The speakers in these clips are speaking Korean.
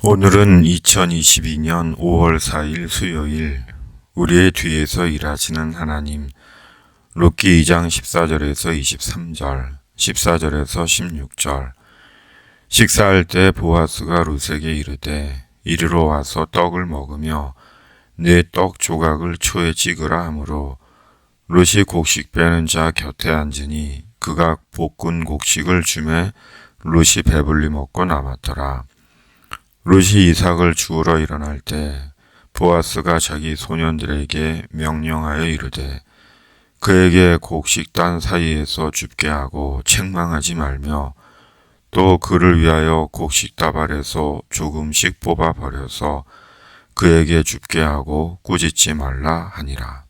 오늘은 2022년 5월 4일 수요일, 우리의 뒤에서 일하시는 하나님, 룻기 2장 14절에서 23절, 14절에서 16절. 식사할 때 보아스가 룻에게 이르되 이리로 와서 떡을 먹으며 내 떡 조각을 초에 찍으라 하므로 룻이 곡식 빼는 자 곁에 앉으니 그가 볶은 곡식을 주매 룻이 배불리 먹고 남았더라. 룻이 이삭을 주우러 일어날 때 보아스가 자기 소년들에게 명령하여 이르되 그에게 곡식단 사이에서 줍게 하고 책망하지 말며 또 그를 위하여 곡식다발에서 조금씩 뽑아 버려서 그에게 줍게 하고 꾸짖지 말라 하니라.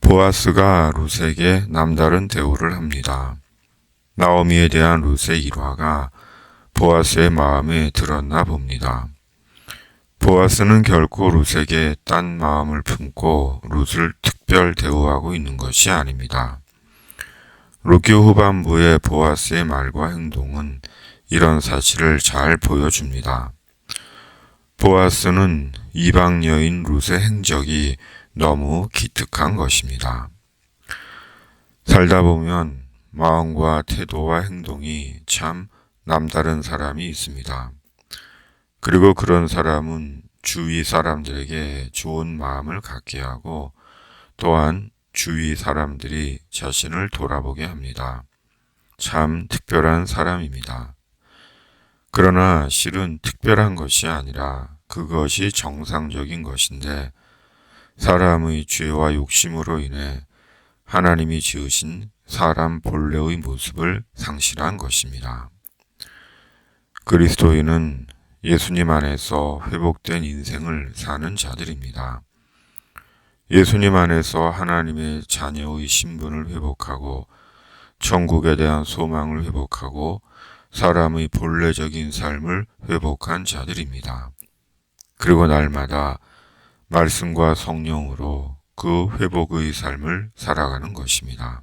보아스가 룻에게 남다른 대우를 합니다. 나오미에 대한 룻의 일화가 보아스의 마음에 들었나 봅니다. 보아스는 결코 룻에게 딴 마음을 품고 룻을 특별 대우하고 있는 것이 아닙니다. 룻기 후반부의 보아스의 말과 행동은 이런 사실을 잘 보여줍니다. 보아스는 이방 여인 룻의 행적이 너무 기특한 것입니다. 살다 보면 마음과 태도와 행동이 참 남다른 사람이 있습니다. 그리고 그런 사람은 주위 사람들에게 좋은 마음을 갖게 하고 또한 주위 사람들이 자신을 돌아보게 합니다. 참 특별한 사람입니다. 그러나 실은 특별한 것이 아니라 그것이 정상적인 것인데 사람의 죄와 욕심으로 인해 하나님이 지으신 사람 본래의 모습을 상실한 것입니다. 그리스도인은 예수님 안에서 회복된 인생을 사는 자들입니다. 예수님 안에서 하나님의 자녀의 신분을 회복하고 천국에 대한 소망을 회복하고 사람의 본래적인 삶을 회복한 자들입니다. 그리고 날마다 말씀과 성령으로 그 회복의 삶을 살아가는 것입니다.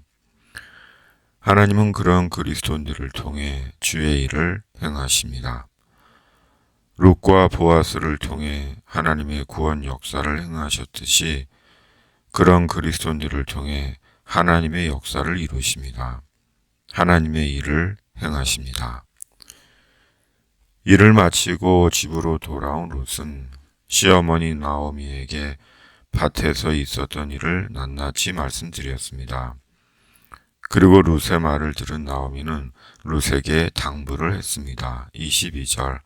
하나님은 그런 그리스도인들을 통해 주의 일을 행하십니다. 룻과 보아스를 통해 하나님의 구원 역사를 행하셨듯이 그런 그리스도인들을 통해 하나님의 역사를 이루십니다. 하나님의 일을 행하십니다. 일을 마치고 집으로 돌아온 룻은 시어머니 나오미에게 밭에서 있었던 일을 낱낱이 말씀드렸습니다. 그리고 룻의 말을 들은 나오미는 룻에게 당부를 했습니다. 22절.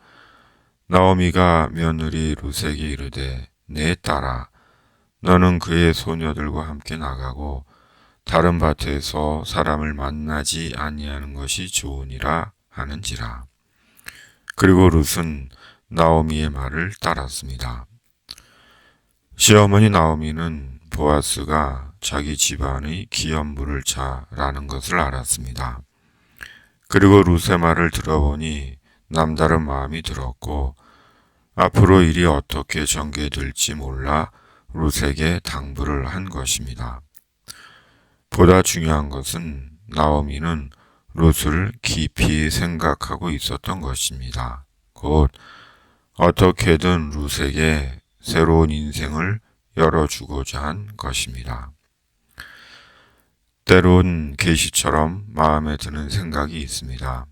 나오미가 며느리 룻에게 이르되 내 딸아 너는 그의 소녀들과 함께 나가고 다른 밭에서 사람을 만나지 아니하는 것이 좋으니라 하는지라. 그리고 룻은 나오미의 말을 따랐습니다. 시어머니 나오미는 보아스가 자기 집안의 기업물을 자라는 것을 알았습니다. 그리고 룻의 말을 들어보니 남다른 마음이 들었고 앞으로 일이 어떻게 전개될지 몰라 룻에게 당부를 한 것입니다. 보다 중요한 것은 나오미는 룻을 깊이 생각하고 있었던 것입니다. 곧 어떻게든 룻에게 새로운 인생을 열어주고자 한 것입니다. 때론 계시처럼 마음에 드는 생각이 있습니다.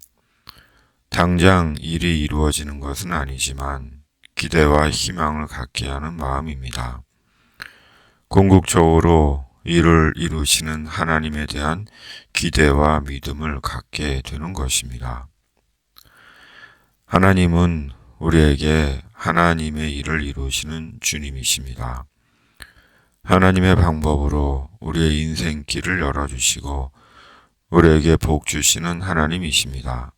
당장 일이 이루어지는 것은 아니지만 기대와 희망을 갖게 하는 마음입니다. 궁극적으로 일을 이루시는 하나님에 대한 기대와 믿음을 갖게 되는 것입니다. 하나님은 우리에게 하나님의 일을 이루시는 주님이십니다. 하나님의 방법으로 우리의 인생길을 열어주시고 우리에게 복 주시는 하나님이십니다.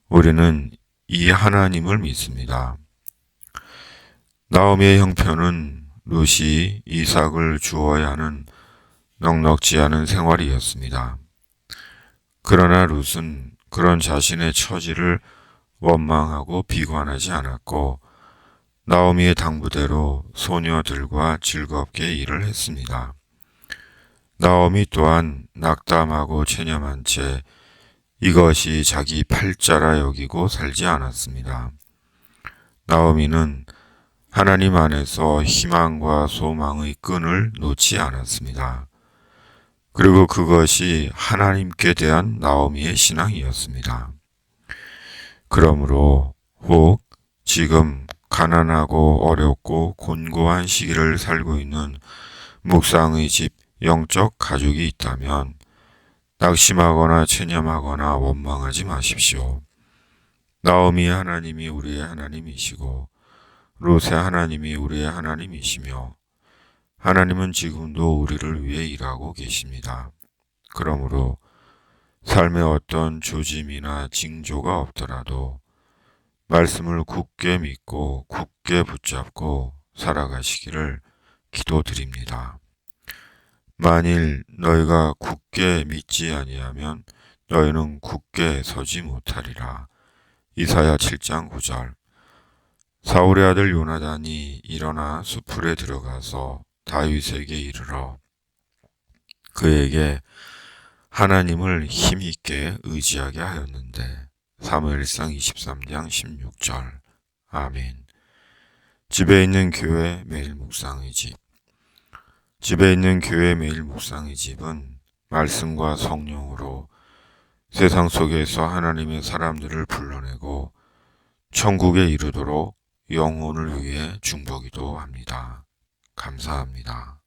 우리는 이 하나님을 믿습니다. 나오미의 형편은 룻이 이삭을 주어야 하는 넉넉지 않은 생활이었습니다. 그러나 룻은 그런 자신의 처지를 원망하고 비관하지 않았고 나오미의 당부대로 소녀들과 즐겁게 일을 했습니다. 나오미 또한 낙담하고 체념한 채 이것이 자기 팔자라 여기고 살지 않았습니다. 나오미는 하나님 안에서 희망과 소망의 끈을 놓지 않았습니다. 그리고 그것이 하나님께 대한 나오미의 신앙이었습니다. 그러므로 혹 지금 가난하고 어렵고 곤고한 시기를 살고 있는 묵상의 집 영적 가족이 있다면 낙심하거나 체념하거나 원망하지 마십시오. 나오미의 하나님이 우리의 하나님이시고 롯의 하나님이 우리의 하나님이시며 하나님은 지금도 우리를 위해 일하고 계십니다. 그러므로 삶에 어떤 조짐이나 징조가 없더라도 말씀을 굳게 믿고 굳게 붙잡고 살아가시기를 기도드립니다. 만일 너희가 굳게 믿지 아니하면 너희는 굳게 서지 못하리라. 이사야 7장 9절. 사울의 아들 요나단이 일어나 수풀에 들어가서 다윗에게 이르러 그에게 하나님을 힘있게 의지하게 하였는데 사무엘상 23장 16절. 아멘. 집에 있는 교회 매일 묵상의 집. 집에 있는 교회 매일 묵상의 집은 말씀과 성령으로 세상 속에서 하나님의 사람들을 불러내고 천국에 이르도록 영혼을 위해 중보기도 합니다. 감사합니다.